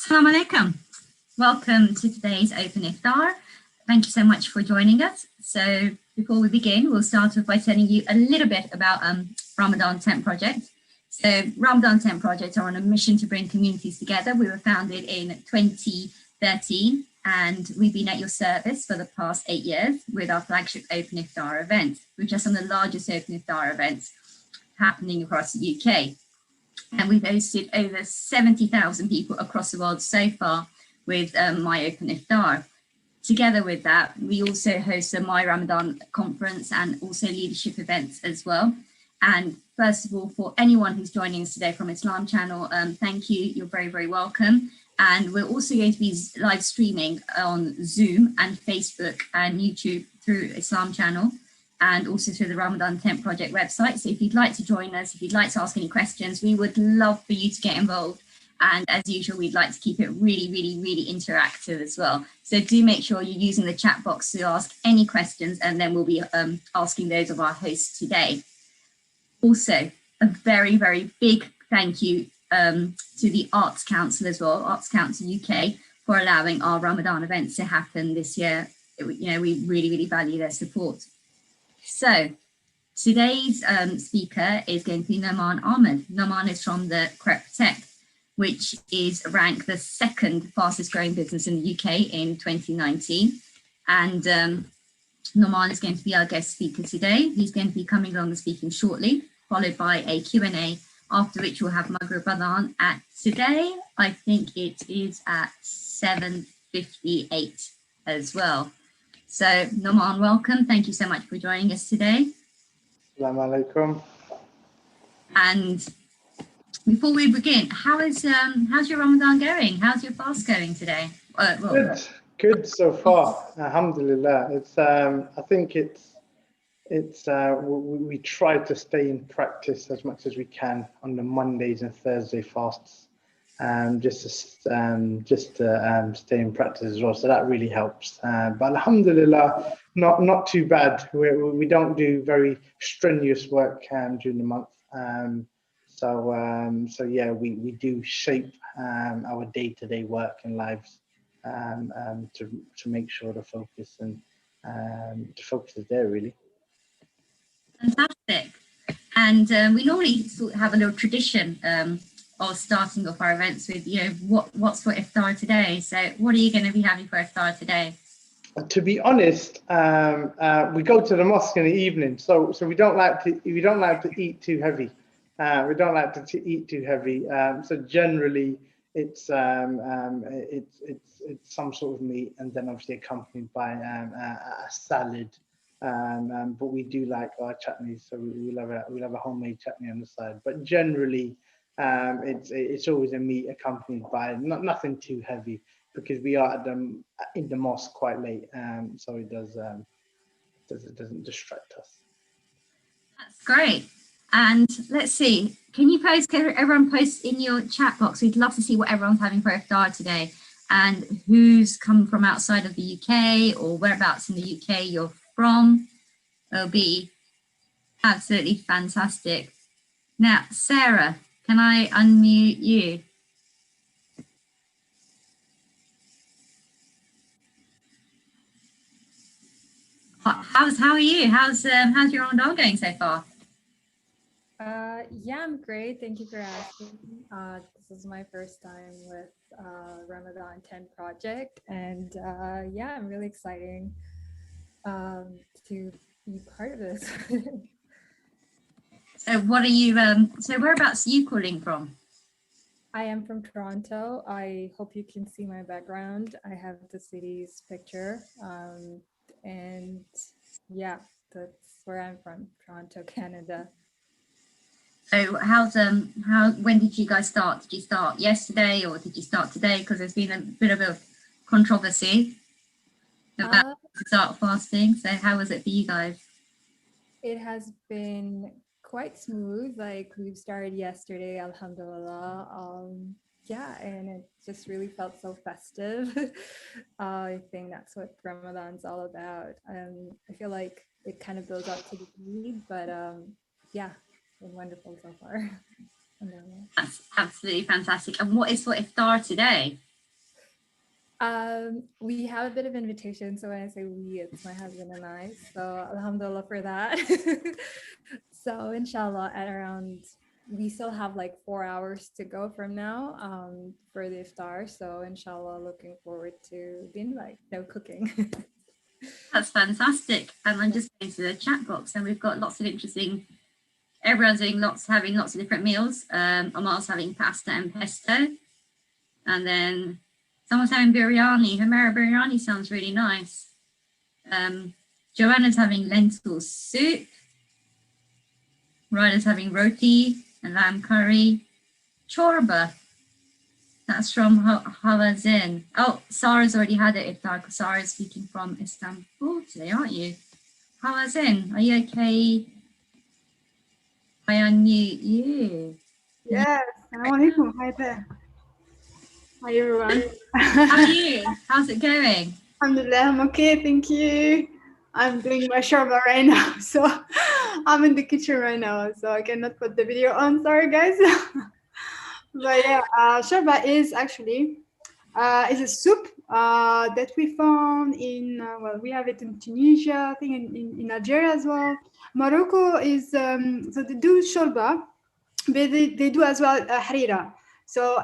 Assalamu alaikum. Welcome to today's Open Iftar. Thank you so much for joining us. So before we begin, we'll start off by telling you a little bit about Ramadan Tent Project. So Ramadan Tent Project are on a mission to bring communities together. We were founded in 2013 and we've been at your service for the past 8 years with our flagship Open Iftar event, which are some of the largest Open Iftar events happening across the UK. And we've hosted over 70,000 people across the world so far with My Open Iftar. Together with that, we also host a My Ramadan conference and also leadership events as well. And first of all, for anyone who's joining us today from Islam Channel, thank you. You're very, very welcome. And we're also going to be live streaming on Zoom and Facebook and YouTube through Islam Channel, and also through the Ramadan Tent Project website. So if you'd like to join us, if you'd like to ask any questions, we would love for you to get involved. And as usual, we'd like to keep it really, really, really interactive as well. So do make sure you're using the chat box to ask any questions, and then we'll be asking those of our hosts today. Also, a very, very big thank you to the Arts Council as well, Arts Council UK, for allowing our Ramadan events to happen this year. You know, we really, really value their support. So today's speaker is going to be Nohman Ahmed. Nohman is from the Crep, which is ranked the second fastest growing business in the UK in 2019. And Nohman is going to be our guest speaker today. He's going to be coming along and speaking shortly, followed by a Q&A, after which we'll have Maghrib Adhan at today. I think it is at 7:58 as well. So Nohman, welcome. Thank you so much for joining us today. Assalamu alaikum. And before we begin, how's your Ramadan going? How's your fast going today? Good so far. Alhamdulillah. It's I think we try to stay in practice as much as we can on the Mondays and Thursday fasts, just to stay in practice as well. So that really helps. But alhamdulillah, not too bad. We don't do very strenuous work during the month. So yeah, we do shape our day-to-day work and lives to make sure the focus is there really. Fantastic. And we normally sort of have a little tradition of starting off our events with, you know, what's for iftar today. So what are you going to be having for iftar today? To be honest, we go to the mosque in the evening, so we don't like to eat too heavy. We don't like to eat too heavy. So generally, it's some sort of meat, and then obviously accompanied by a salad. But we do like our chutneys, so we'll have a homemade chutney on the side. But generally, it's always a meat accompanied by nothing too heavy, because we are in the mosque quite late, so it doesn't distract us. That's great. And let's see, can everyone post in your chat box? We'd love to see what everyone's having for iftar today, and who's come from outside of the UK or whereabouts in the UK you're from. It'll be absolutely fantastic. Now, Sarah, can I unmute you? How are you? How's your Ramadan going so far? Yeah, I'm great. Thank you for asking. This is my first time with Ramadan Tent Project, and yeah, I'm really excited to be part of this. So what are you? So whereabouts are you calling from? I am from Toronto. I hope you can see my background. I have the city's picture, and yeah, that's where I'm from, Toronto, Canada. So when did you guys start? Did you start yesterday or did you start today? Because there's been a bit of a controversy about start fasting. So how was it for you guys? It has been quite smooth. Like, we've started yesterday, alhamdulillah. Yeah, and it just really felt so festive. I think that's what Ramadan's all about. I feel like it kind of builds up to the Eid, but yeah, it's been wonderful so far. That's absolutely fantastic. And what is for iftar today? We have a bit of invitation, so when I say we, it's my husband and I. So alhamdulillah for that. So inshallah, at around, we still have like 4 hours to go from now for the iftar. So inshallah, looking forward to the invite. No cooking. That's fantastic. And I'm just going to the chat box, and we've got lots of interesting. Everyone's having lots of different meals. Amar's having pasta and pesto, and then someone's having biryani. Humera biryani sounds really nice. Joanna's having lentil soup. Ryder's having roti and lamb curry. Chorba. That's from Hawazin. Oh, Sarah's already had it, iftar, because Sarah's speaking from Istanbul today, aren't you? Hawazin, are you okay? I unmute you. Yes, Assalamu alaikum. Hi there. Hi everyone. How are you? How's it going? Alhamdulillah, I'm okay, thank you. I'm doing my shawarma right now, so I'm in the kitchen right now, so I cannot put the video on. Sorry, guys. But yeah, shawarma is actually is a soup that we found in well, we have it in Tunisia, I think in Algeria as well. Morocco is so they do shorba, but they do as well harira. So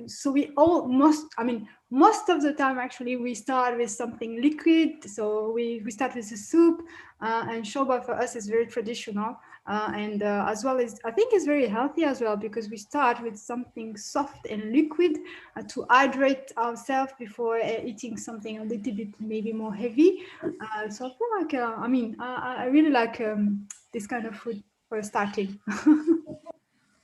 so we all most of the time actually we start with something liquid. So we start with the soup, and shorba for us is very traditional, and as well as I think it's very healthy as well, because we start with something soft and liquid to hydrate ourselves before eating something a little bit maybe more heavy. So I feel like I really like this kind of food for starting.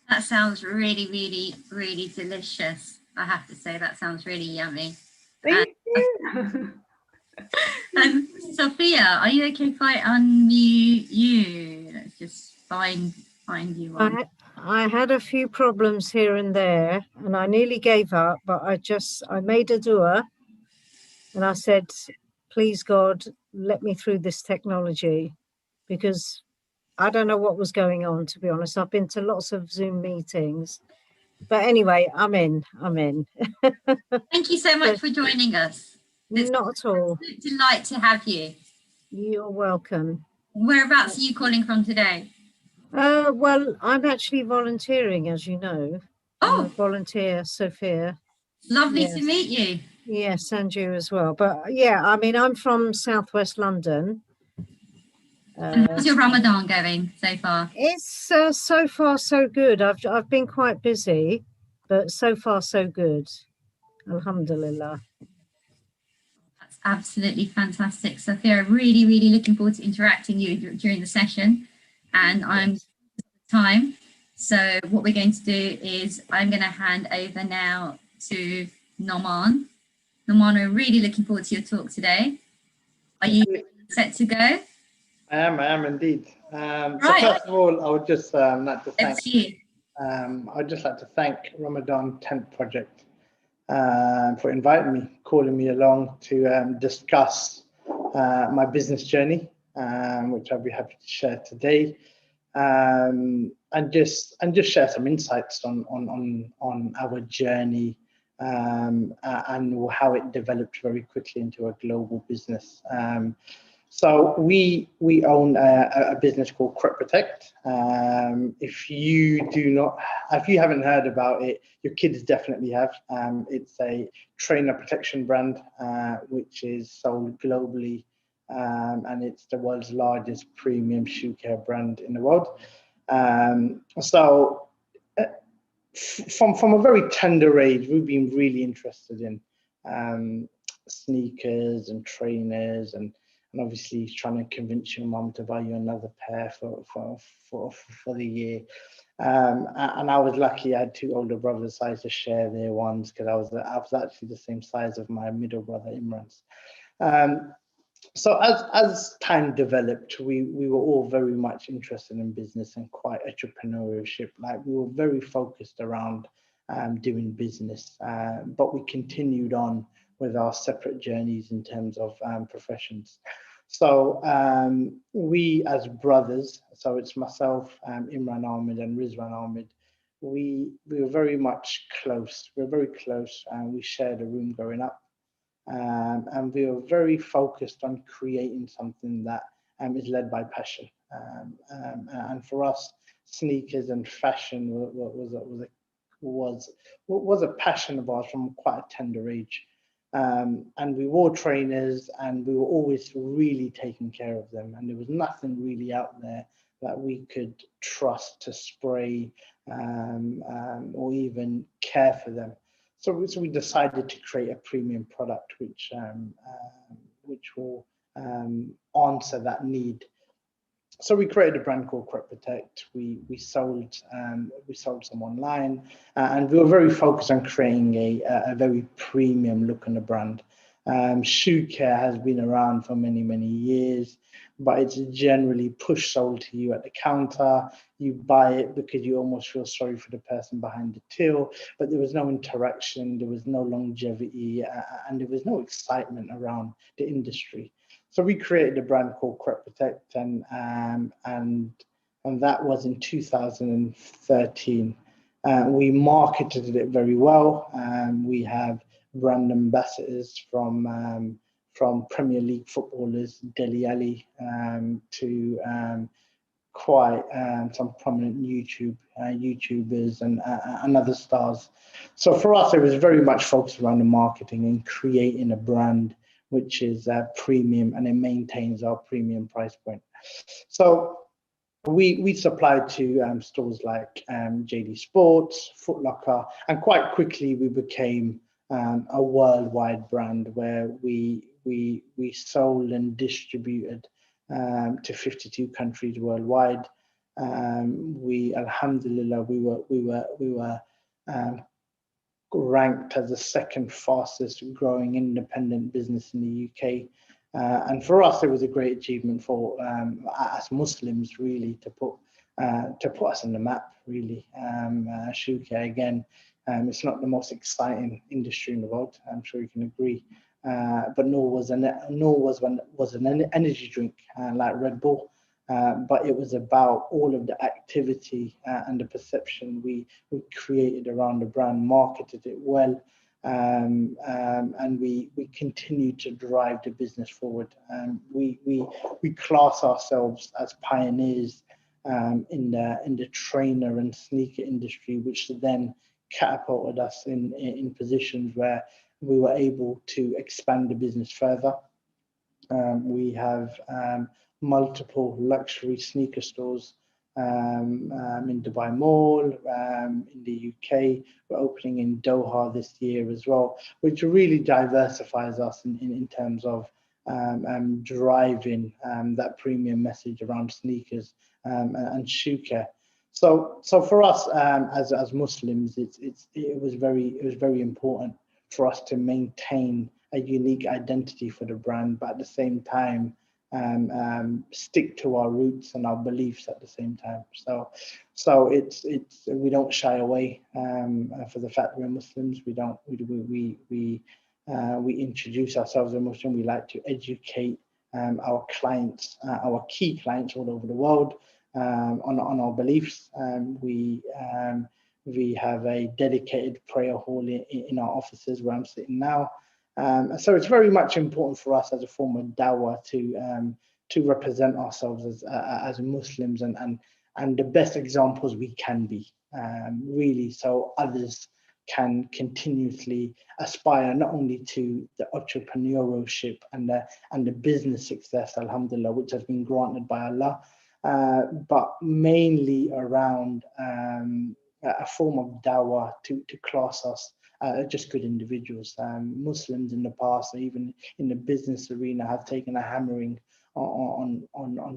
That sounds really, really, really delicious. I have to say, that sounds really yummy. Thank you. Sophia, are you okay if I unmute you? Let's just find you on. I had a few problems here and there, and I nearly gave up, but I made a dua, and I said, please God, let me through this technology, because I don't know what was going on, to be honest. I've been to lots of Zoom meetings, but anyway, I'm in. Thank you so much for joining us. It's not at all. a delight to have you. You're welcome. Whereabouts are you calling from today? Well, I'm actually volunteering, as you know. I'm a volunteer, Sophia. Lovely to meet you. Yes, and you as well. But yeah, I mean, I'm from Southwest London. And how's your Ramadan going so far? It's so far so good. I've been quite busy, but so far so good. Alhamdulillah. That's absolutely fantastic, Sophia. Really, really looking forward to interacting with you during the session, and I'm time. So what we're going to do is I'm going to hand over now to Nohman. Nohman, we're really looking forward to your talk today. Are you set to go? I am indeed. So first of all, I would just like to thank. I'd just like to thank Ramadan Tent Project for inviting me, calling me along to discuss my business journey, which I'll be happy to share today, and just share some insights on our journey and how it developed very quickly into a global business. So we own a business called Crep. If you haven't heard about it, your kids definitely have. It's a trainer protection brand which is sold globally, and it's the world's largest premium shoe care brand in the world. From a very tender age, we've been really interested in sneakers and trainers, and obviously trying to convince your mum to buy you another pair for the year. And I was lucky. I had two older brothers, so I had to share their ones, because I was actually the same size of my middle brother Imran's. So as time developed, we were all very much interested in business and quite entrepreneurship. Like, we were very focused around doing business, but we continued on with our separate journeys in terms of professions. So we as brothers, so it's myself, Imran Ahmed and Rizwan Ahmed, we were very much close. We were very close, and we shared a room growing up. and we were very focused on creating something that is led by passion. And for us, sneakers and fashion was a passion of ours from quite a tender age. And we wore trainers, and we were always really taking care of them, and there was nothing really out there that we could trust to spray or even care for them. So we decided to create a premium product which will answer that need. So we created a brand called Crep Protect. We sold some online, and we were very focused on creating a very premium look on the brand. Shoe care has been around for many years, but it's generally push sold to you at the counter. You buy it because you almost feel sorry for the person behind the till, but there was no interaction, there was no longevity, and there was no excitement around the industry. So we created a brand called Crep Protect, and that was in 2013. We marketed it very well. We have brand ambassadors from Premier League footballers, Dele Alli, to quite some prominent YouTubers and other stars. So for us, it was very much focused around the marketing and creating a brand which is premium, and it maintains our premium price point. So we supplied to stores like JD Sports, Foot Locker, and quite quickly we became a worldwide brand where we sold and distributed to 52 countries worldwide. Alhamdulillah, we were ranked as the second fastest growing independent business in the UK. And for us, it was a great achievement for as Muslims, really, to put us on the map, really. Shoe care, again, it's not the most exciting industry in the world, I'm sure you can agree. But nor was an energy drink like Red Bull. But it was about all of the activity and the perception we created around the brand, marketed it well, and we continued to drive the business forward. We class ourselves as pioneers in the trainer and sneaker industry, which then catapulted us in positions where we were able to expand the business further. We have multiple luxury sneaker stores in Dubai Mall, in the UK. We're opening in Doha this year as well, which really diversifies us in terms of driving that premium message around sneakers and shoe care. So for us as Muslims, it was very important for us to maintain a unique identity for the brand, but at the same time stick to our roots and our beliefs at the same time. So it's we don't shy away for the fact we're Muslims. We introduce ourselves as Muslim. We like to educate our clients, our key clients all over the world on our beliefs. We have a dedicated prayer hall in our offices where I'm sitting now. So it's very much important for us as a form of dawah to represent ourselves as Muslims and the best examples we can be, really, so others can continuously aspire not only to the entrepreneurship and the business success, alhamdulillah, which has been granted by Allah, but mainly around a form of dawah to class us just good individuals. Muslims in the past, or even in the business arena, have taken a hammering on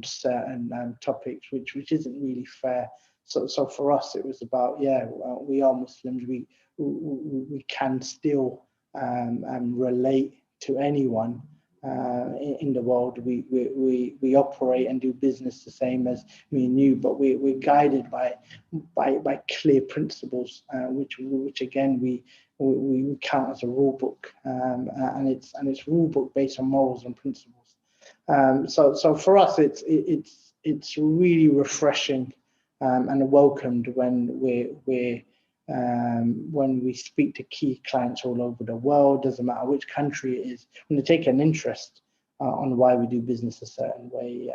certain topics, which isn't really fair. So for us, it was about, we are Muslims. We can still relate to anyone in the world. We operate and do business the same as me and you, but we're guided by clear principles, which again we count as a rule book, and it's rule book based on morals and principles. So for us, it's really refreshing and welcomed when we're when we speak to key clients all over the world, doesn't matter which country it is, when they take an interest on why we do business a certain way,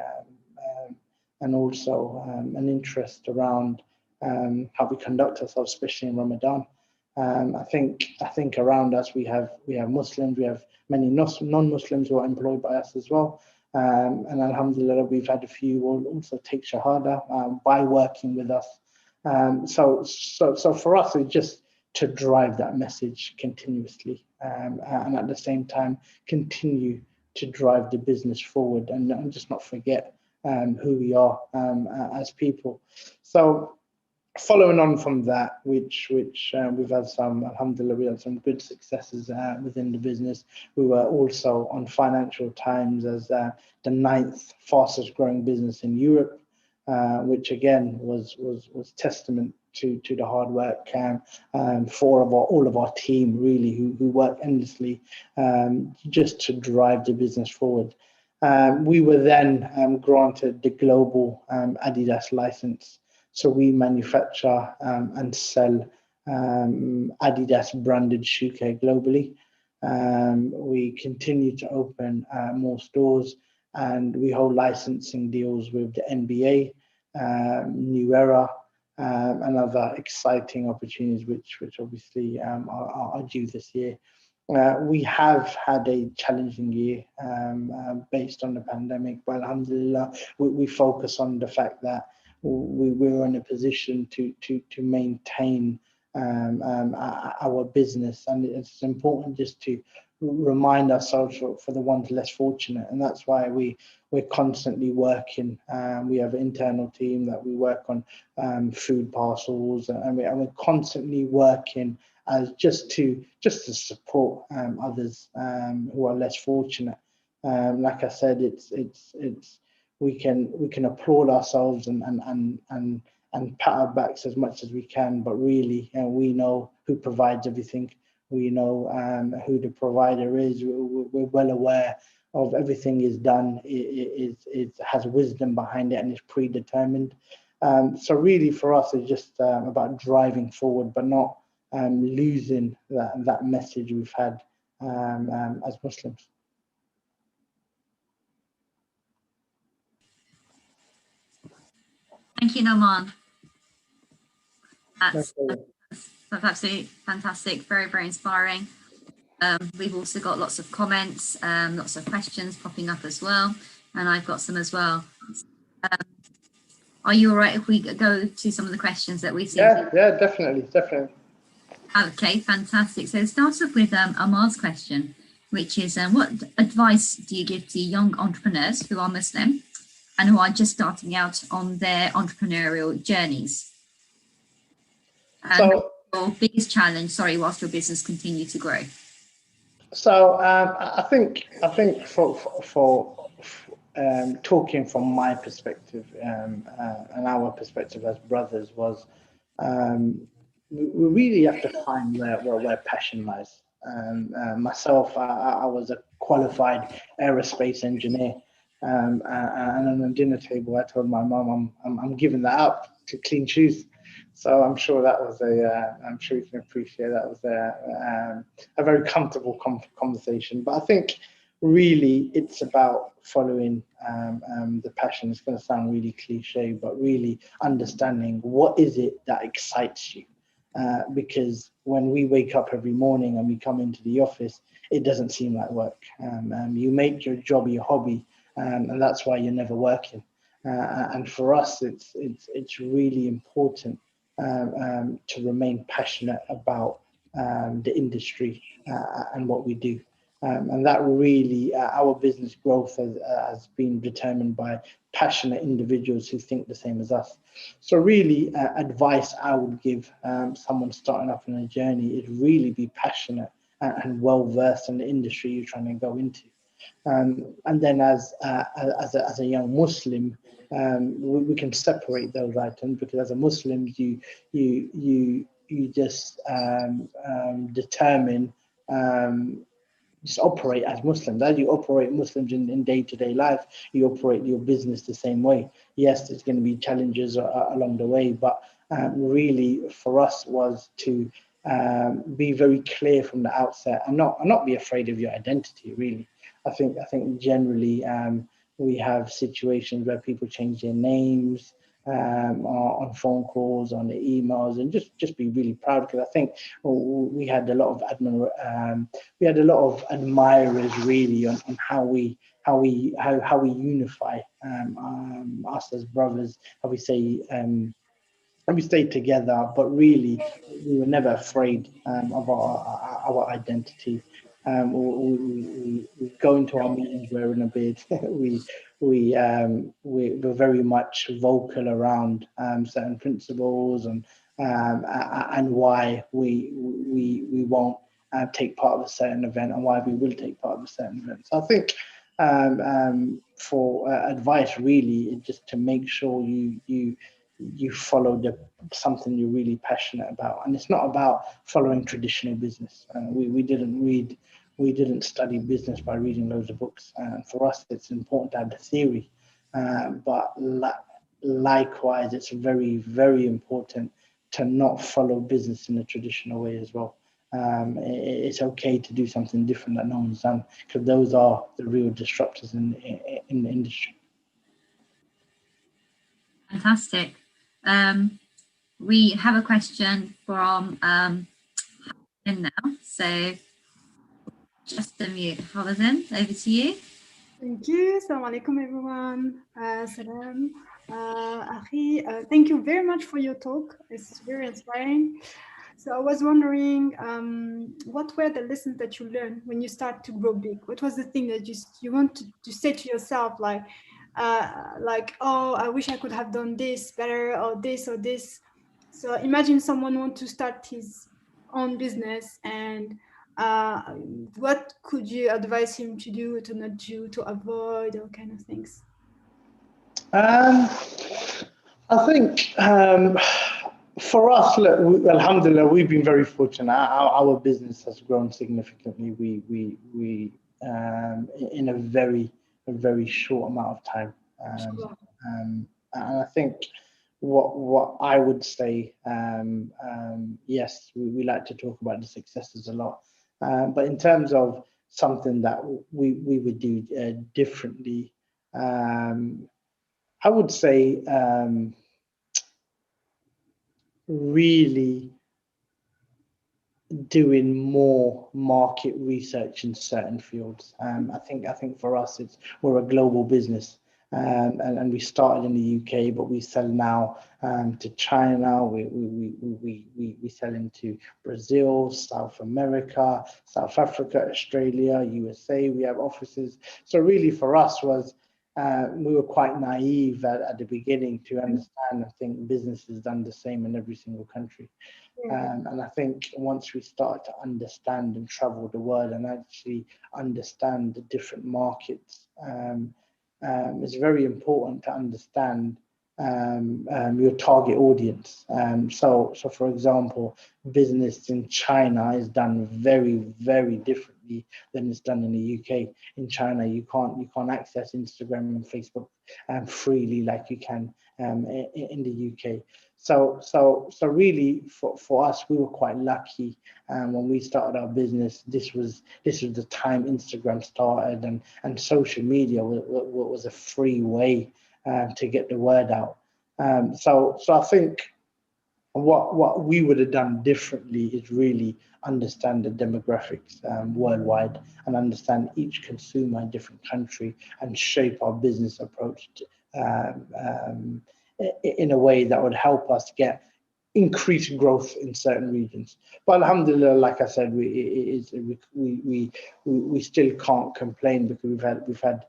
and also an interest around how we conduct ourselves, especially in Ramadan. I think around us we have Muslims, we have many non-Muslims who are employed by us as well, and alhamdulillah we've had a few also take shahada by working with us. So for us it's just to drive that message continuously, and at the same time continue to drive the business forward, and just not forget who we are as people. So following on from that, which we've had some, alhamdulillah, we had some good successes within the business. We were also on Financial Times as the 9th fastest growing business in Europe, which again was testament to the hard work for all of our team, really, who work endlessly just to drive the business forward. We were then granted the global Adidas license. So we manufacture and sell Adidas branded shoe care globally. We continue to open more stores, and we hold licensing deals with the NBA, New Era, and other exciting opportunities which obviously are due this year. We have had a challenging year based on the pandemic, but alhamdulillah, we focus on the fact that we're in a position to maintain our business, and it's important just to remind ourselves for the ones less fortunate, and that's why we're constantly working. We have an internal team that we work on food parcels, and we're constantly working as just to support others who are less fortunate. Like I said, it's we can applaud ourselves and pat our backs as much as we can, but really we know who provides everything. We know who the provider is. We're well aware of everything is done. It has wisdom behind it and is predetermined. So really for us it's just about driving forward, but not losing that message we've had as Muslims. Thank you, Nohman. That's absolutely fantastic. Very, very inspiring. We've also got lots of comments, lots of questions popping up as well, and I've got some as well. Are you all right if we go to some of the questions that we see? Yeah, definitely. Okay, fantastic. So it starts off with Ahmad's question, which is what advice do you give to young entrepreneurs who are Muslim and who are just starting out on their entrepreneurial journeys? And your biggest challenge, whilst your business continue to grow? So I think for talking from my perspective and our perspective as brothers was we really have to find where passion lies. Myself, I was a qualified aerospace engineer, and on the dinner table I told my mom I'm giving that up to clean shoes. So I'm sure that was I'm sure you can appreciate that was a very comfortable conversation. But I think really it's about following the passion. It's going to sound really cliche, but really understanding what is it that excites you. Because when we wake up every morning and we come into the office, it doesn't seem like work. You make your job your hobby, and that's why you're never working. And for us, it's really important to remain passionate about the industry and what we do. And that really, our business growth has been determined by passionate individuals who think the same as us. So really, advice I would give someone starting up in a journey is really be passionate and well-versed in the industry you're trying to go into. And then as a young Muslim, we can separate those items, because as a Muslim, you just determine just operate as Muslims. As you operate Muslims in day-to-day life, you operate your business the same way. Yes, there's going to be challenges along the way, but really for us was to be very clear from the outset and not be afraid of your identity. Really, I think generally we have situations where people change their names on phone calls, on the emails, and just be really proud, because I think we had a lot of admirers really on how we unify us as brothers, how we say and we stayed together, but really we were never afraid of our identity. We go into our meetings wearing a beard. We were very much vocal around certain principles and why we won't take part of a certain event and why we will take part of a certain event. So I think for advice, really, just to make sure you follow something you're really passionate about, and it's not about following traditional business. We didn't study business by reading loads of books. For us, it's important to have the theory, but likewise, it's very, very important to not follow business in a traditional way as well. It's okay to do something different that no one's done, because those are the real disruptors in the industry. Fantastic. We have a question from in now. So just unmute Holoden. Over to you. Thank you. Assalamu alaikum, everyone. Salam. Akhi, thank you very much for your talk. It's very inspiring. So I was wondering, what were the lessons that you learned when you start to grow big? What was the thing that you want to say to yourself, like, oh, I wish I could have done this better, or this or this. So imagine someone wants to start his own business, and what could you advise him to do, to not do, to avoid, all kind of things? I think for us, look, alhamdulillah, we've been very fortunate. Our business has grown significantly. We in a very short amount of time. And I think what I would say, yes, we like to talk about the successes a lot, but in terms of something that we would do differently, I would say really doing more market research in certain fields. I think for us, we're a global business, and we started in the UK, but we sell now to China. We sell into Brazil, South America, South Africa, Australia, USA. We have offices. So really, for us was we were quite naive at the beginning to understand. I think business is done the same in every single country. And I think once we start to understand and travel the world and actually understand the different markets, it's very important to understand your target audience. So for example, business in China is done very, very differently than it's done in the UK. In China, you can't access Instagram and Facebook freely like you can in the UK. So really for us, we were quite lucky when we started our business. This was the time Instagram started, and social media was a free way to get the word out. So I think what we would have done differently is really understand the demographics worldwide and understand each consumer in a different country and shape our business approach in a way that would help us get increased growth in certain regions. But alhamdulillah, like I said, we still can't complain because we've had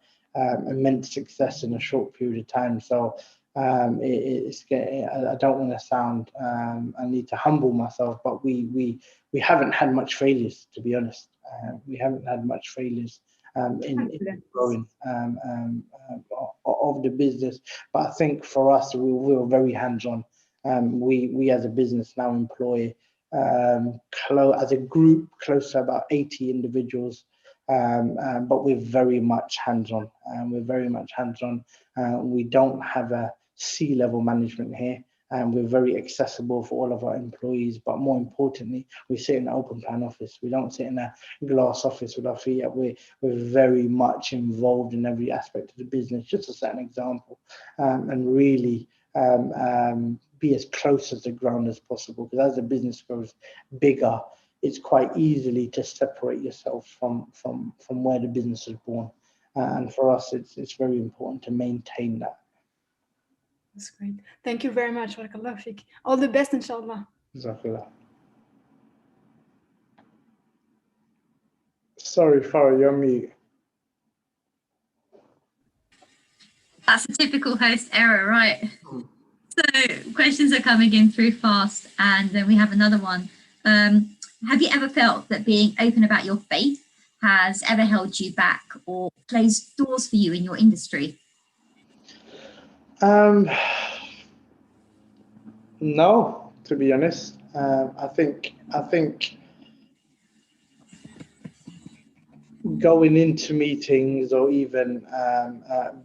immense success in a short period of time. So I don't want to sound, I need to humble myself, but we haven't had much failures, to be honest. We haven't had much failures in growing of the business. But I think for us, we were very hands-on. We as a business now employ as a group close to about 80 individuals, but we're very much hands-on. We don't have a C-level management here. and we're very accessible for all of our employees. But more importantly, we sit in an open plan office. We don't sit in a glass office with our feet up. We're very much involved in every aspect of the business, just to set an example, and really be as close as the ground as possible. Because as the business grows bigger, it's quite easily to separate yourself from where the business was born. And for us, it's very important to maintain that. That's great. Thank you very much. Barakallah fik. All the best, inshallah. Jazakallah. Sorry, Farah, you're mute. That's a typical host error, right? So questions are coming in through fast, and then we have another one. Have you ever felt that being open about your faith has ever held you back or closed doors for you in your industry? No, to be honest. I think going into meetings or even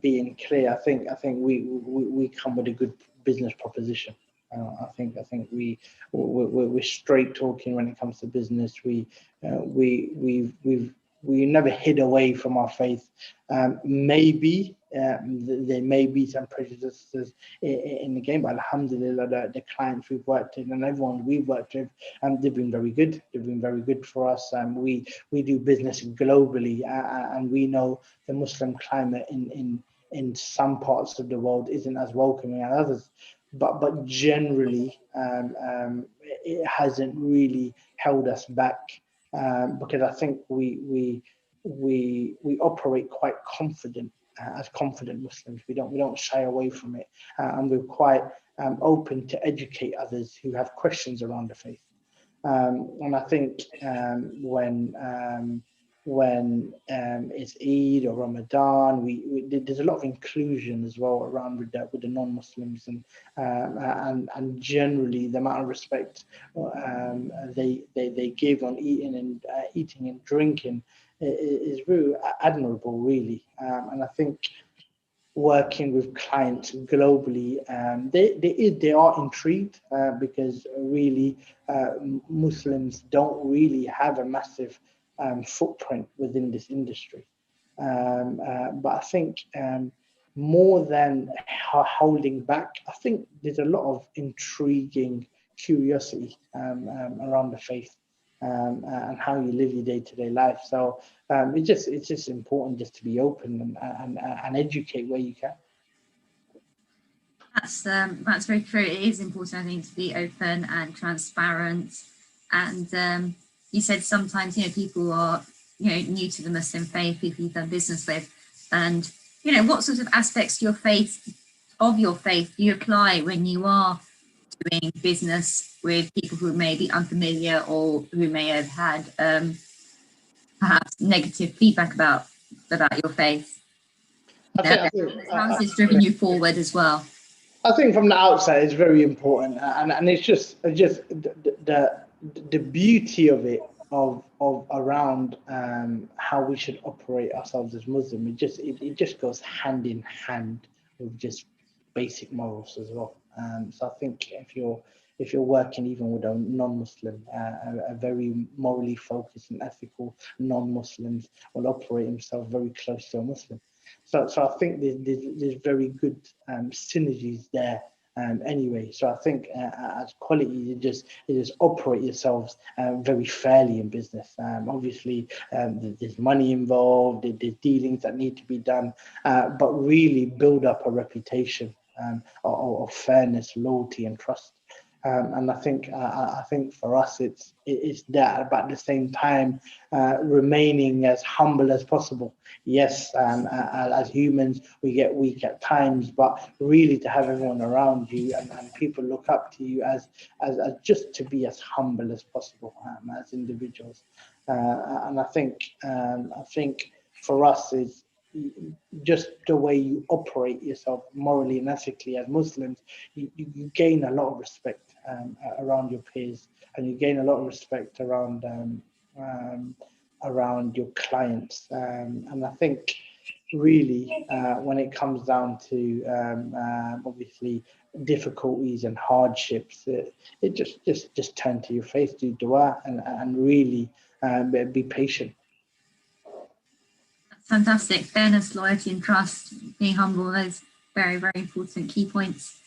being clear, I think we come with a good business proposition. I think we're straight talking when it comes to business. We never hid away from our faith. Maybe there may be some prejudices in the game, but alhamdulillah, the clients we've worked with and everyone we've worked with, they've been very good. They've been very good for us. We do business globally, and we know the Muslim climate in some parts of the world isn't as welcoming as others. But generally, it hasn't really held us back, because I think we operate quite confident, as confident Muslims. We don't shy away from it, and we're quite open to educate others who have questions around the faith. And I think when it's Eid or Ramadan, there's a lot of inclusion as well around with the non-Muslims, and generally the amount of respect they give on eating and drinking is very admirable, really. And I think working with clients globally, they are intrigued, because really Muslims don't really have a massive footprint within this industry. But I think more than holding back, I think there's a lot of intriguing curiosity around the faith, and how you live your day-to-day life. So it's just important just to be open and educate where you can. That's very true. It is important, I think, to be open and transparent. And you said sometimes, people are, new to the Muslim faith, people you've done business with, and what sort of aspects of your faith do you apply when you are doing business with people who may be unfamiliar or who may have had perhaps negative feedback about your faith? How has this driven you forward as well? I think from the outside it's very important, and it's just the beauty of it, of around how we should operate ourselves as Muslim. It just goes hand in hand with just basic morals as well. So I think if you're working even with a non-Muslim, a very morally focused and ethical non-Muslims will operate himself very close to a Muslim. So I think there's very good synergies there. Anyway, so I think as quality, you just operate yourselves very fairly in business. Obviously, there's money involved, there's dealings that need to be done, but really build up a reputation of fairness, loyalty, and trust. And I think for us it's that, but at the same time remaining as humble as possible. Yes, as humans we get weak at times, but really to have everyone around you and people look up to you as just to be as humble as possible as individuals. And I think for us is just the way you operate yourself morally and ethically as Muslims, you gain a lot of respect around your peers, and you gain a lot of respect around your clients. And I think really, when it comes down to obviously difficulties and hardships, it just turn to your faith, do dua, and really be patient. Fantastic. Fairness, loyalty, and trust. Being humble. Those very, very important key points.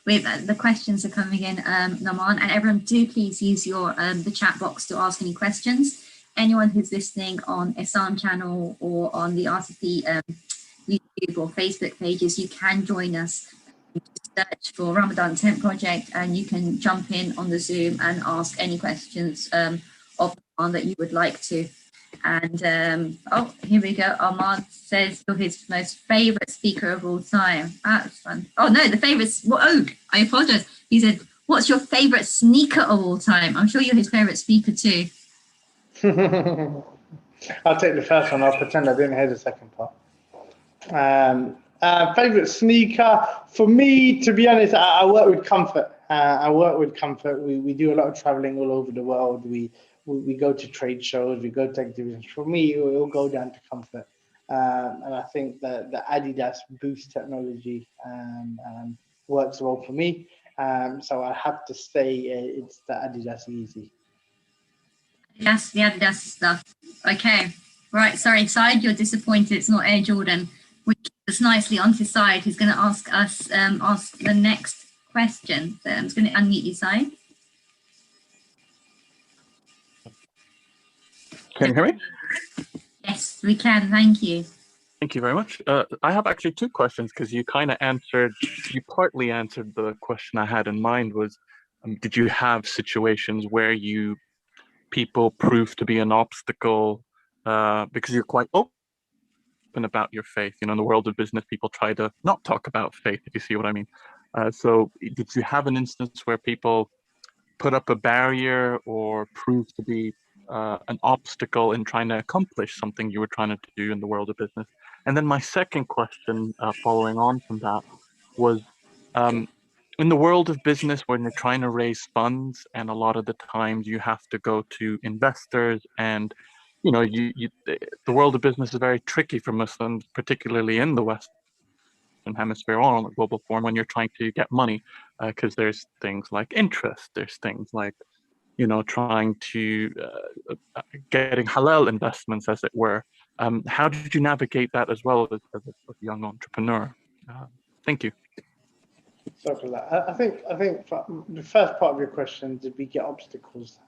With the questions are coming in, Nohman, and everyone, do please use your the chat box to ask any questions. Anyone who's listening on Islam channel or on the RCP YouTube or Facebook pages, you can join us. Search for Ramadan Tent Project, and you can jump in on the Zoom and ask any questions of the one that you would like to. And oh, here we go. Ahmed says you're his most favorite speaker of all time. That's fun. Oh no, the favorite. Well, oh, I apologize. He said, "What's your favorite sneaker of all time?" I'm sure you're his favorite speaker too. I'll take the first one. I'll pretend I didn't hear the second part. Favorite sneaker for me, to be honest, I work with Comfort. We do a lot of traveling all over the world. We go to trade shows, we go to exhibitions. For me, it will go down to Comfort. And I think that the Adidas Boost technology works well for me. So I have to say it's the Adidas Easy. Yes, the Adidas stuff. Okay, right. Sorry, Syed, you're disappointed. It's not Air Jordan, which is nicely onto Syed, who's going to ask us ask the next question. So I'm just going to unmute you, Syed. Can you hear me? Yes, we can. Thank you. Thank you very much. I have actually two questions, because you kind of you partly answered the question I had in mind was, did you have situations where people prove to be an obstacle because you're quite open about your faith? You know, in the world of business, people try to not talk about faith, if you see what I mean. So did you have an instance where people put up a barrier or prove to be an obstacle in trying to accomplish something you were trying to do in the world of business? And then my second question, following on from that, was in the world of business, when you're trying to raise funds, and a lot of the times you have to go to investors, and you know, the world of business is very tricky for Muslims, particularly in the Western Hemisphere or on a global forum, when you're trying to get money, because there's things like interest, there's things like, you know, trying to getting halal investments, as it were. How did you navigate that as well as a young entrepreneur? Thank you. Sorry for that. I think the first part of your question, did we get obstacles?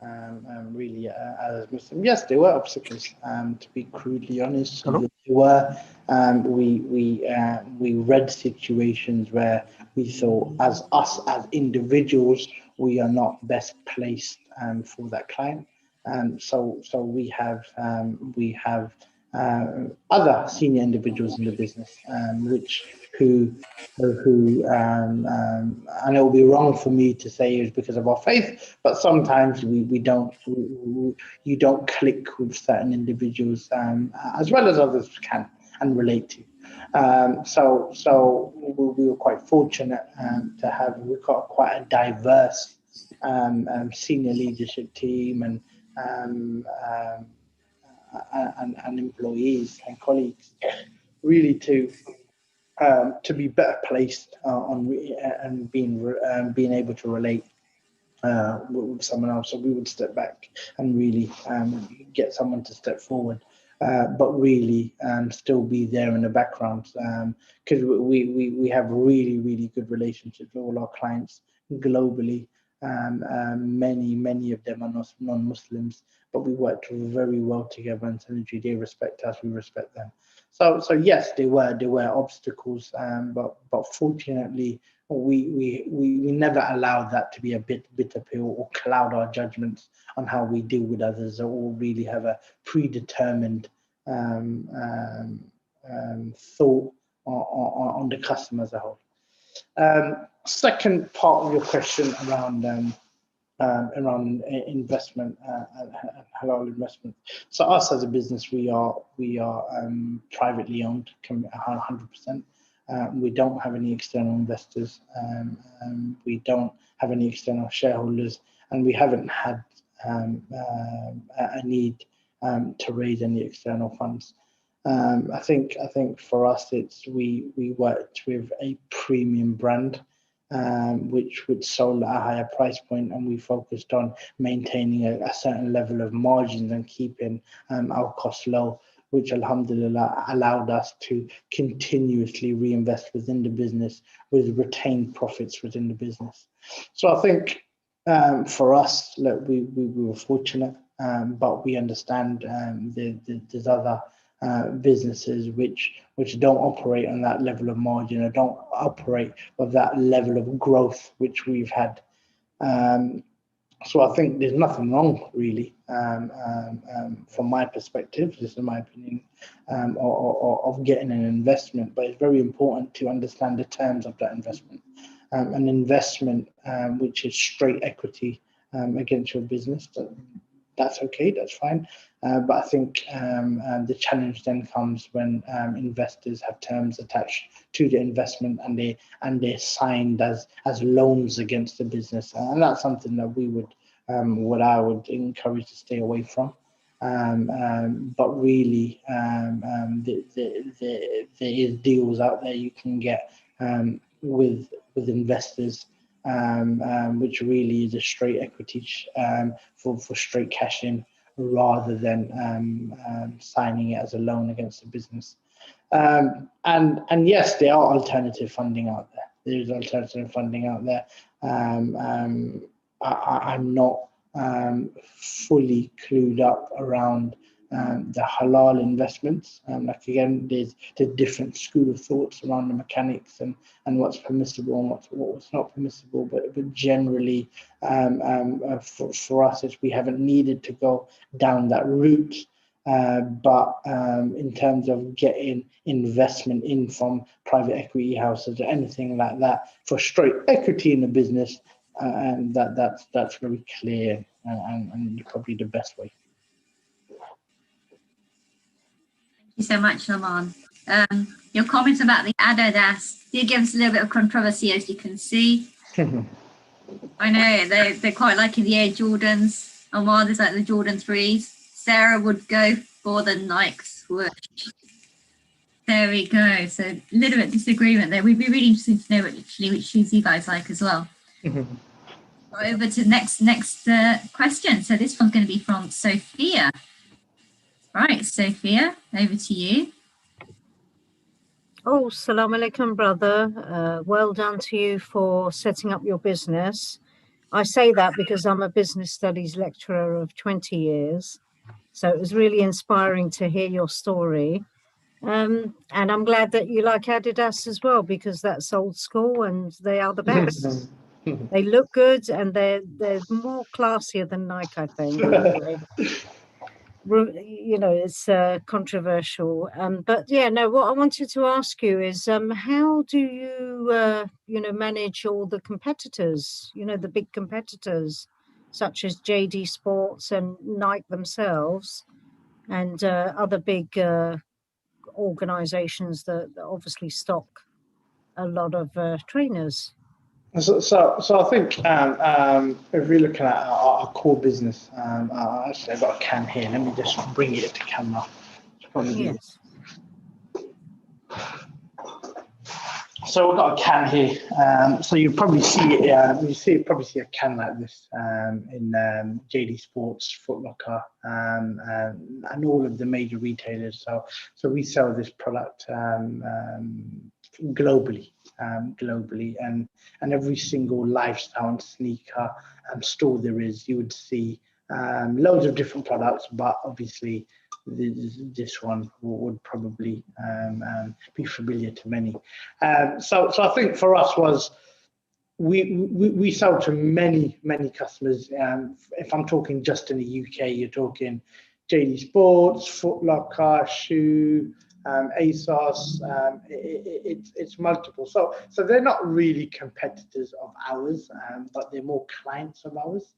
Really, as Muslim, yes, there were obstacles. To be crudely honest, Hello? there were. We read situations where we thought, as individuals, we are not best placed for that client. So we have other senior individuals in the business, who and it will be wrong for me to say it's because of our faith, but sometimes you don't click with certain individuals, as well as others can and relate to. So we were quite fortunate we've got quite a diverse senior leadership team and employees and colleagues, really to be better placed and being able to relate with someone else. So we would step back and really get someone to step forward, but really still be there in the background, because we have really good relationships with all our clients globally. Many of them are not non-Muslims, but we work very well together, and synergy. They respect us, we respect them. So yes, there were obstacles, but fortunately we never allowed that to be a bitter pill or cloud our judgments on how we deal with others, or really have a predetermined thought on the customer as a whole. Second part of your question around investment and halal investment. So us as a business, we are privately owned, 100%. We don't have any external investors. We don't have any external shareholders, and we haven't had a need to raise any external funds. I think for us, we worked with a premium brand, which sold at a higher price point, and we focused on maintaining a certain level of margins and keeping our costs low, which alhamdulillah allowed us to continuously reinvest within the business with retained profits within the business. So I think for us, look, we were fortunate, but we understand there's other businesses which don't operate on that level of margin or don't operate with that level of growth which we've had. So I think there's nothing wrong really from my perspective, this is my opinion, of getting an investment, but it's very important to understand the terms of that investment. An investment which is straight equity against your business, that's okay, that's fine. But I think the challenge then comes when investors have terms attached to the investment and they're signed as loans against the business, and that's something that we would, what I would encourage to stay away from. But really, there is deals out there you can get with investors, which really is a straight equity for straight cash in, rather than signing it as a loan against the business. And yes, there are alternative funding out there. There is alternative funding out there. I'm not fully clued up around the halal investments. Like again, there's different school of thoughts around the mechanics and what's permissible and what's not permissible. But generally, for us, we haven't needed to go down that route. But in terms of getting investment in from private equity houses or anything like that for straight equity in the business, and that's very clear and probably the best way. Thank you so much, Nohman. Your comments about the Adidas did give us a little bit of controversy, as you can see. I know they're quite liking the Air Jordans. Omar, there's like the Jordan 3s. Sarah would go for the Nike swoosh. There we go. So a little bit of disagreement there. We'd be really interested to know which shoes you guys like as well. Over to next question. So this one's going to be from Sophia. Right, Sophia, over to you. Oh, salam alaikum, brother. Well done to you for setting up your business. I say that because I'm a business studies lecturer of 20 years. So it was really inspiring to hear your story. And I'm glad that you like Adidas as well, because that's old school and they are the best. They look good and they're more classier than Nike, I think. You know, it's controversial. But yeah, no, what I wanted to ask you is how do you, manage all the competitors, the big competitors, such as JD Sports and Nike themselves and other big organizations that obviously stock a lot of trainers? So I think if we're looking at our core business, actually I've got a can here. Let me just bring it to camera. Yes. So we've got a can here. So you probably see it. Probably see a can like this in JD Sports, Foot Locker, and all of the major retailers. So we sell this product globally, and every single lifestyle and sneaker store there is, you would see loads of different products, but obviously this one would probably be familiar to many. So I think for us was we sell to many customers. If I'm talking just in the UK, you're talking JD Sports, Foot Locker, Shoe, ASOS. It's multiple. So they're not really competitors of ours, but they're more clients of ours.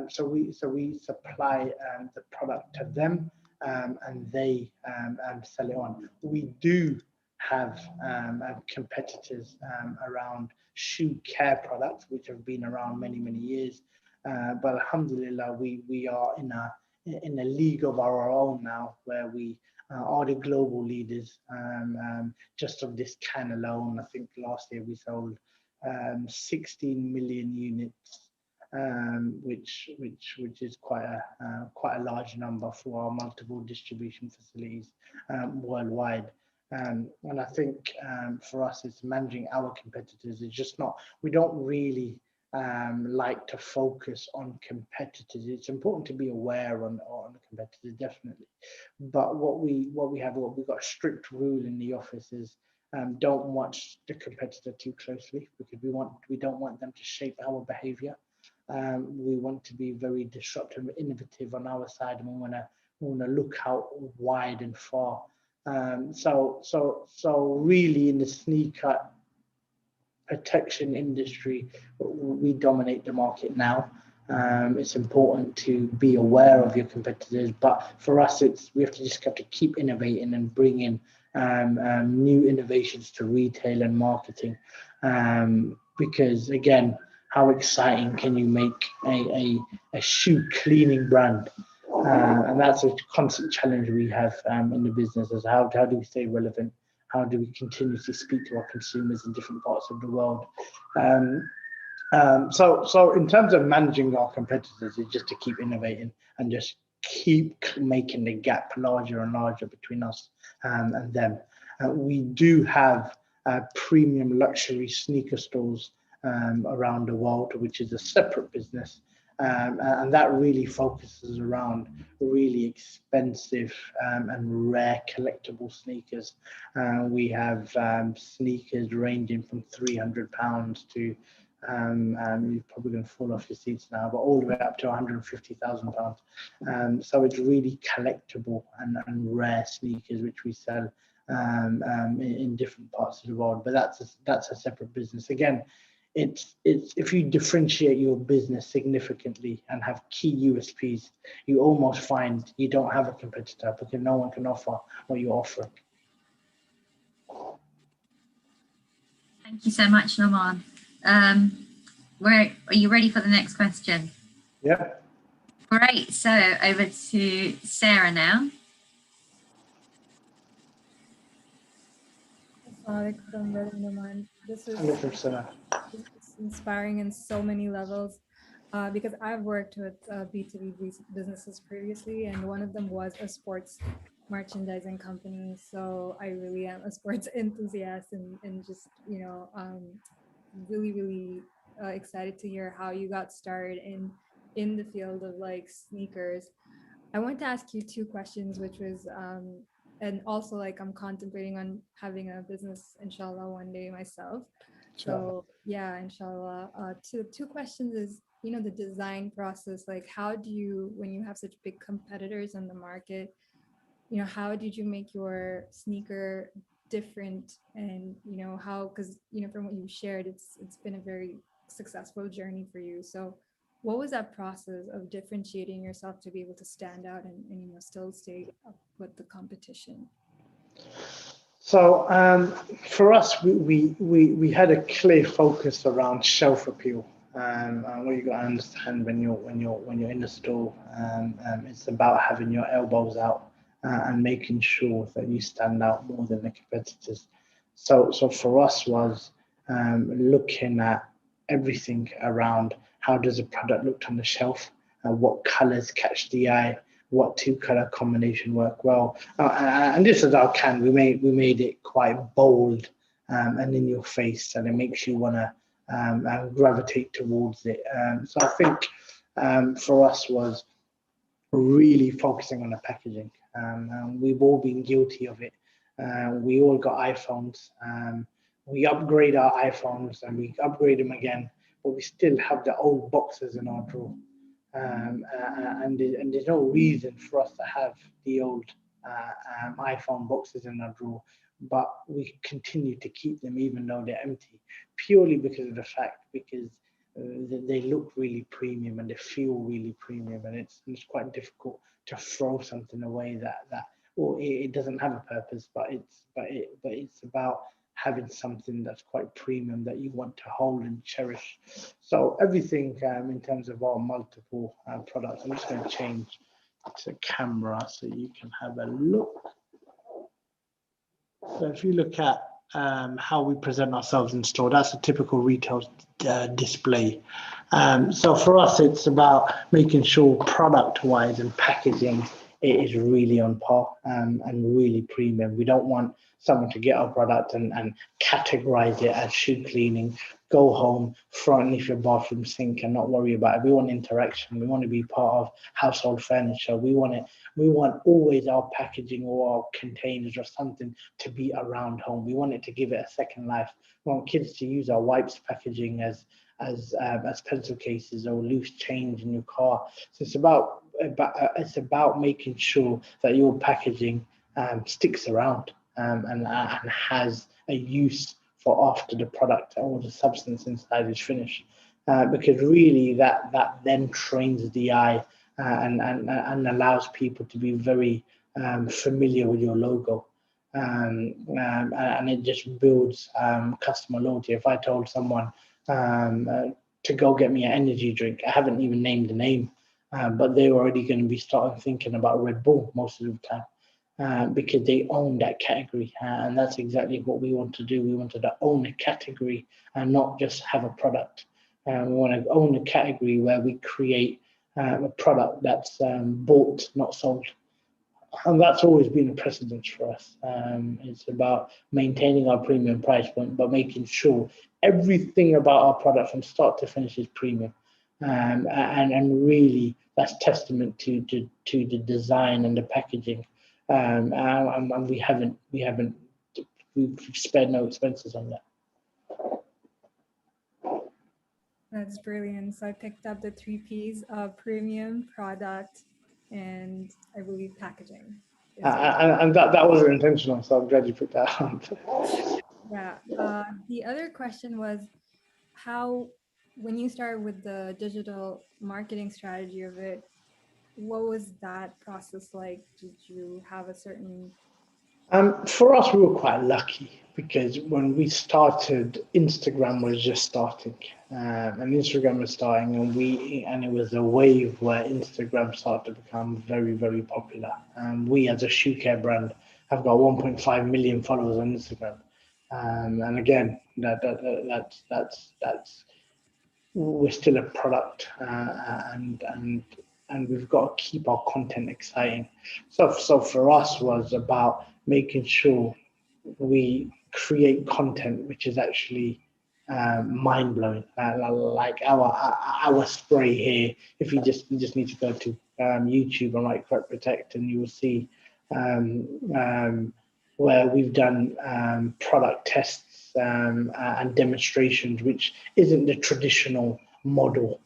So we supply the product to them, and they sell it on. We do have competitors around shoe care products, which have been around many years. But alhamdulillah, we are in a league of our own now, where we are the global leaders. Just of this can alone, I think last year we sold 16 million units, which is quite a large number for our multiple distribution facilities worldwide. And I think for us, it's managing our competitors. It's just not, we don't really like to focus on competitors. It's important to be aware on the competitors, definitely. But what we've got a strict rule in the office is don't watch the competitor too closely, because we don't want them to shape our behavior. We want to be very disruptive and innovative on our side, and we want to look out wide and far. So really, in the sneaker protection industry, we dominate the market now. It's important to be aware of your competitors, but for us, we have to keep innovating and bring in new innovations to retail and marketing. Because again, how exciting can you make a shoe cleaning brand? And that's a constant challenge we have in the business, is how do we stay relevant? How do we continuously speak to our consumers in different parts of the world? So in terms of managing our competitors, is just to keep innovating and just keep making the gap larger and larger between us and them. We do have premium luxury sneaker stores around the world, which is a separate business. And that really focuses around really expensive and rare collectible sneakers. We have sneakers ranging from £300 to, you're probably going to fall off your seats now, but all the way up to £150,000. So it's really collectible and rare sneakers, which we sell in different parts of the world. But that's a separate business. Again, it's if you differentiate your business significantly and have key USPs, you almost find you don't have a competitor, because no one can offer what you're offering. Thank you so much, Nohman. Are you ready for the next question? Yeah. Great. So over to Sarah now. This is inspiring in so many levels, because I've worked with B2B businesses previously, and one of them was a sports merchandising company. So I really am a sports enthusiast, and just, really, really excited to hear how you got started in the field of like sneakers. I want to ask you two questions, which was, and also like I'm contemplating on having a business, inshallah, one day myself. So yeah, inshallah. Two questions is, the design process, like how do you, when you have such big competitors on the market, how did you make your sneaker different? And how, because from what you shared, it's been a very successful journey for you. So what was that process of differentiating yourself to be able to stand out and still stay up with the competition? So for us, we had a clear focus around shelf appeal. What you got to understand when you're in the store, it's about having your elbows out and making sure that you stand out more than the competitors. So for us was looking at everything around how does a product look on the shelf, what colors catch the eye, what two-color combination work well, and this is our can. We made it quite bold and in your face, and it makes you want to gravitate towards it. So I think for us was really focusing on the packaging. We've all been guilty of it. We all got iPhones. We upgrade our iPhones and we upgrade them again, but we still have the old boxes in our drawer. And there's no reason for us to have the old iPhone boxes in our drawer, but we continue to keep them even though they're empty, purely because of the fact, because they look really premium and they feel really premium, and it's quite difficult to throw something away that well, it doesn't have a purpose, but it's about having something that's quite premium that you want to hold and cherish. So everything in terms of our multiple products, I'm just going to change to camera so you can have a look. So if you look at how we present ourselves in store, that's a typical retail display. So for us, it's about making sure product-wise and packaging it is really on par and really premium. We don't want someone to get our product and categorize it as shoe cleaning, go home, throw it underneath your bathroom sink and not worry about it. We want interaction. We want to be part of household furniture. We want always our packaging or our containers or something to be around home. We want it to give it a second life. We want kids to use our wipes packaging as pencil cases or loose change in your car. So it's about making sure that your packaging sticks around and has a use for after the product or the substance inside is finished. Because really that then trains the eye and allows people to be very familiar with your logo. And it just builds customer loyalty. If I told someone to go get me an energy drink, I haven't even named the name, but they're already going to be starting thinking about Red Bull most of the time because they own that category. And that's exactly what we want to do. We wanted to own a category and not just have a product. We want to own a category where we create a product that's bought, not sold. And that's always been a precedent for us. It's about maintaining our premium price point, but making sure everything about our product from start to finish is premium. And really, that's testament to the design and the packaging. And we've spared no expenses on that. That's brilliant. So I picked up the 3 Ps of premium, product, and I believe packaging. And that wasn't intentional, so I'm glad you put that on. Yeah. The other question was how, when you started with the digital marketing strategy of it, what was that process like? Did you have a certain... For us, we were quite lucky because when we started, Instagram was just starting, and Instagram was starting, and it was a wave where Instagram started to become very, very popular. We, as a shoe care brand, have got 1.5 million followers on Instagram, and again, that's we're still a product, and we've got to keep our content exciting. So for us was about making sure we create content which is actually mind blowing. Like our spray here. If you just need to go to YouTube and write Crep Protect, and you will see where we've done product tests and demonstrations, which isn't the traditional model.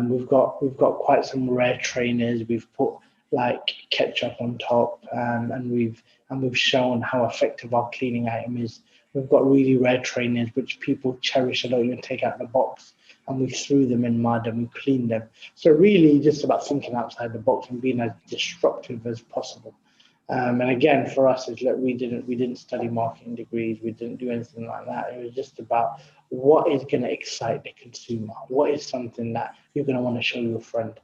We've got quite some rare trainers. We've put like ketchup on top, and we've shown how effective our cleaning item is. We've got really rare trainers which people cherish and don't even take out the box, and we threw them in mud and we cleaned them. So really just about thinking outside the box and being as disruptive as possible. And again, for us, is that we didn't study marketing degrees. We didn't do anything like that. It was just about what is going to excite the consumer. What is something that you're going to want to show your friend.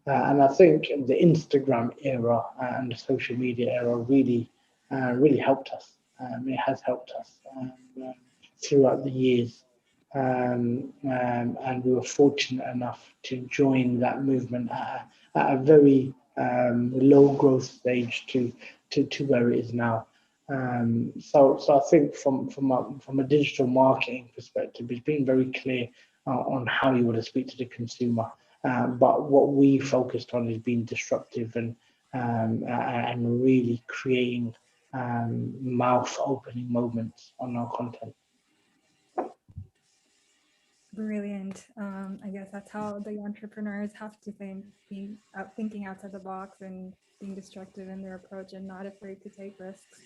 And I think the Instagram era and the social media era really helped us. It has helped us throughout the years. And we were fortunate enough to join that movement at a very low growth stage to where it is now. So I think from a digital marketing perspective, it's been very clear on how you want to speak to the consumer. But what we focused on is being disruptive and really creating mouth-opening moments on our content. Brilliant. I guess that's how the entrepreneurs have to think, thinking outside the box and being destructive in their approach and not afraid to take risks.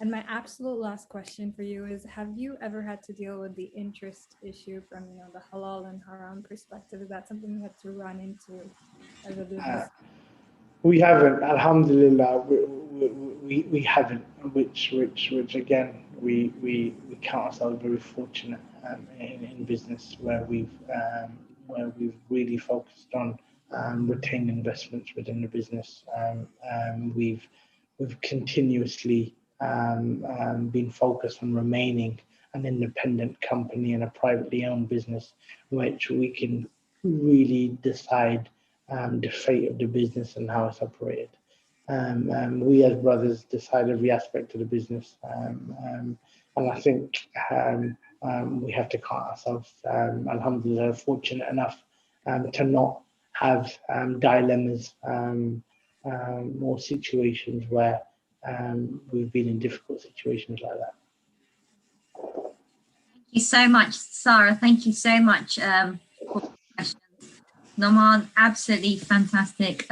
And my absolute last question for you is, have you ever had to deal with the interest issue from the halal and haram perspective? Is that something you had to run into as a business? We haven't, alhamdulillah, we haven't, which again, we count ourselves very fortunate in business where we've really focused on retain investments within the business. We've continuously been focused on remaining an independent company and a privately owned business, which we can really decide the fate of the business and how it's operated. We as brothers decide every aspect of the business, and I think we have to count ourselves, alhamdulillah, fortunate enough to not have dilemmas or situations where we've been in difficult situations like that. Thank you so much, Sarah. Thank you so much for the questions. Nohman, absolutely fantastic.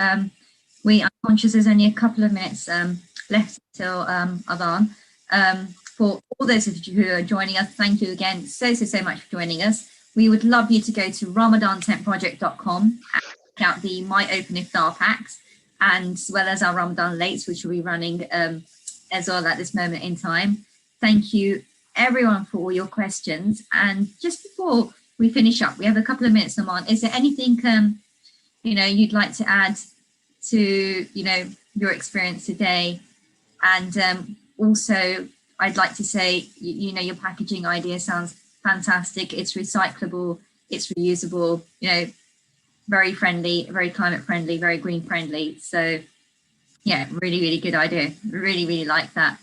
We are conscious there's only a couple of minutes left till Adhan. For all those of you who are joining us, thank you again so much for joining us. We would love you to go to RamadanTentProject.com and check out the My Open Iftar packs, and as well as our Ramadan lates, which will be running as well at this moment in time. Thank you everyone for all your questions. And just before we finish up, we have a couple of minutes, Nohman. Is there anything you'd like to add to your experience today? And also, I'd like to say, your packaging idea sounds fantastic. It's recyclable, it's reusable, very friendly, very climate friendly, very green friendly. So yeah, really good idea. Really like that.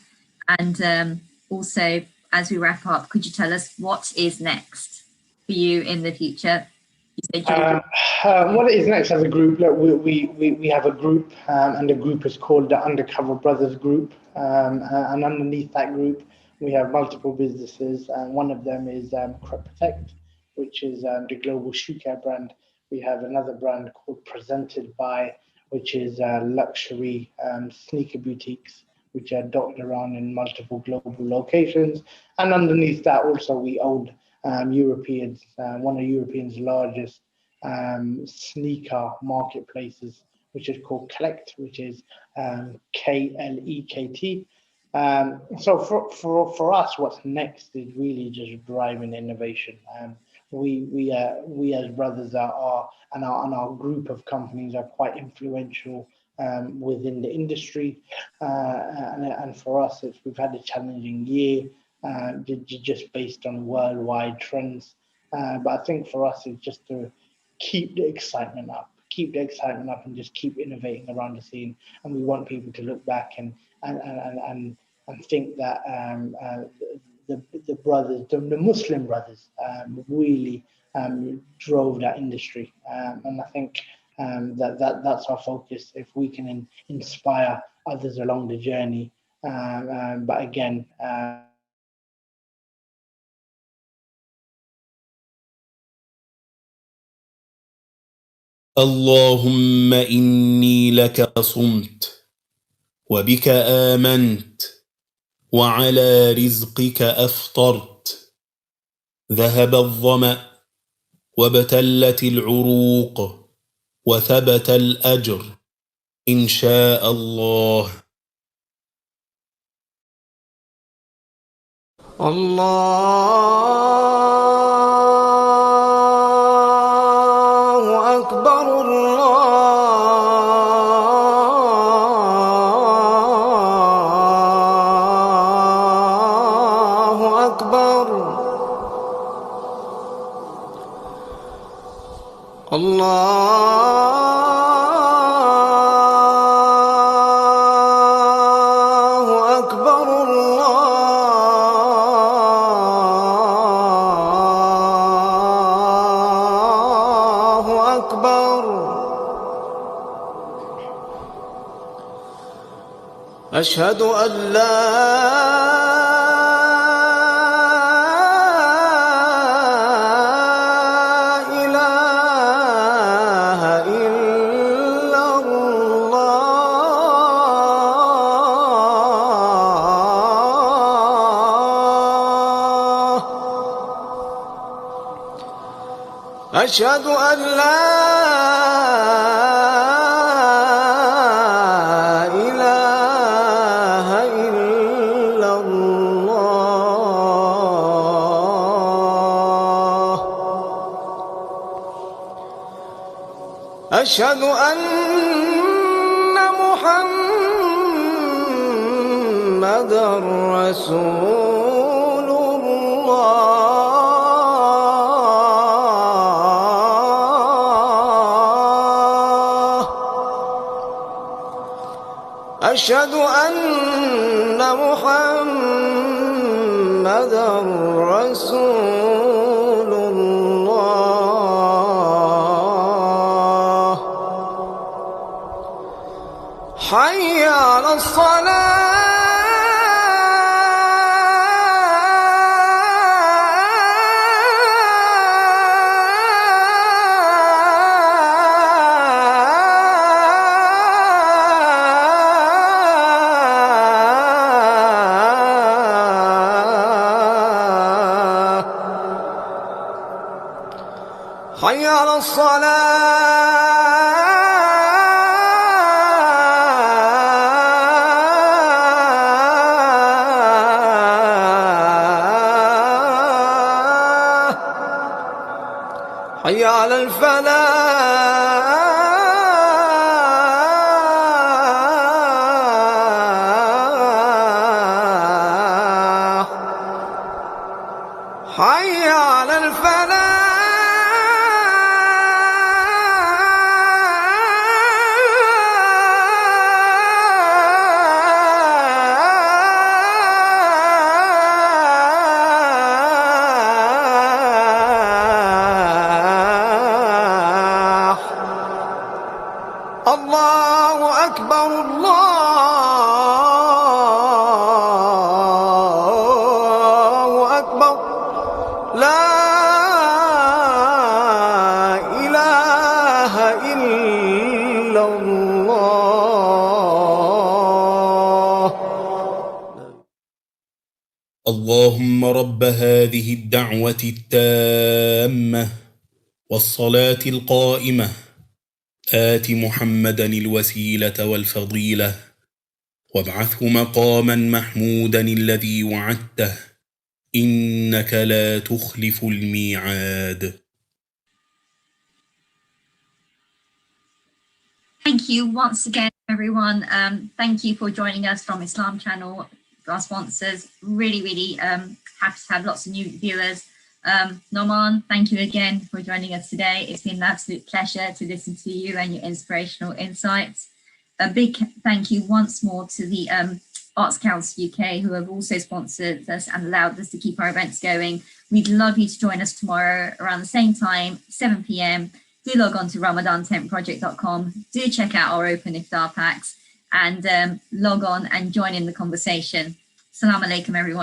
And also, as we wrap up, could you tell us what is next for you in the future? What is next as a group? Look, we have a group, and the group is called the Undercover Brothers Group. And underneath that group, we have multiple businesses, and one of them is Crep, which is the global shoe care brand. We have another brand called Presented By, which is luxury sneaker boutiques, which are dotted around in multiple global locations. And underneath that, also we own one of Europe's largest sneaker marketplaces, which is called Collect, which is KLEKT. So for us, what's next is really just driving innovation. We as brothers and our group of companies are quite influential within the industry, and for us, we've had a challenging year just based on worldwide trends. But I think for us, it's just to keep the excitement up, and just keep innovating around the scene. And we want people to look back and think that the brothers, the Muslim brothers, really drove that industry. And I think that's our focus. If we can inspire others along the journey, but again. اللهم إني لك صمت وبك آمنت وعلى رزقك أفطرت. ذهب الظمأ وابتلت العروق وثبت الأجر إن شاء الله. الله أكبر الله أكبر الله أكبر الله أكبر. أشهد أن لا إله إلا الله. أشهد أن لا إله إلا الله. أشهد أن محمدا رسول الله أشهد أن محمدا رسول الله حي على الصلاة حي على الصلاة حي على الفلاح حي على الفلاح الله أكبر الله أكبر لا إله إلا الله اللهم رب هذه الدعوة التامة والصلاة القائمة آت محمدا الوسيلة والفضيلة وابعثه مقاما محمودا الذي وعدته إنك لا تخلف الميعاد. Thank you once again, everyone. Thank you for joining us from Islam Channel, our sponsors. Really happy to have lots of new viewers. Nohman, thank you again for joining us today. It's been an absolute pleasure to listen to you and your inspirational insights. A big thank you once more to the Arts Council UK, who have also sponsored us and allowed us to keep our events going. We'd love you to join us tomorrow around the same time, 7 p.m. Do log on to Ramadan10project.com. Do check out our open iftar packs and log on and join in the conversation. Assalamu alaikum, everyone.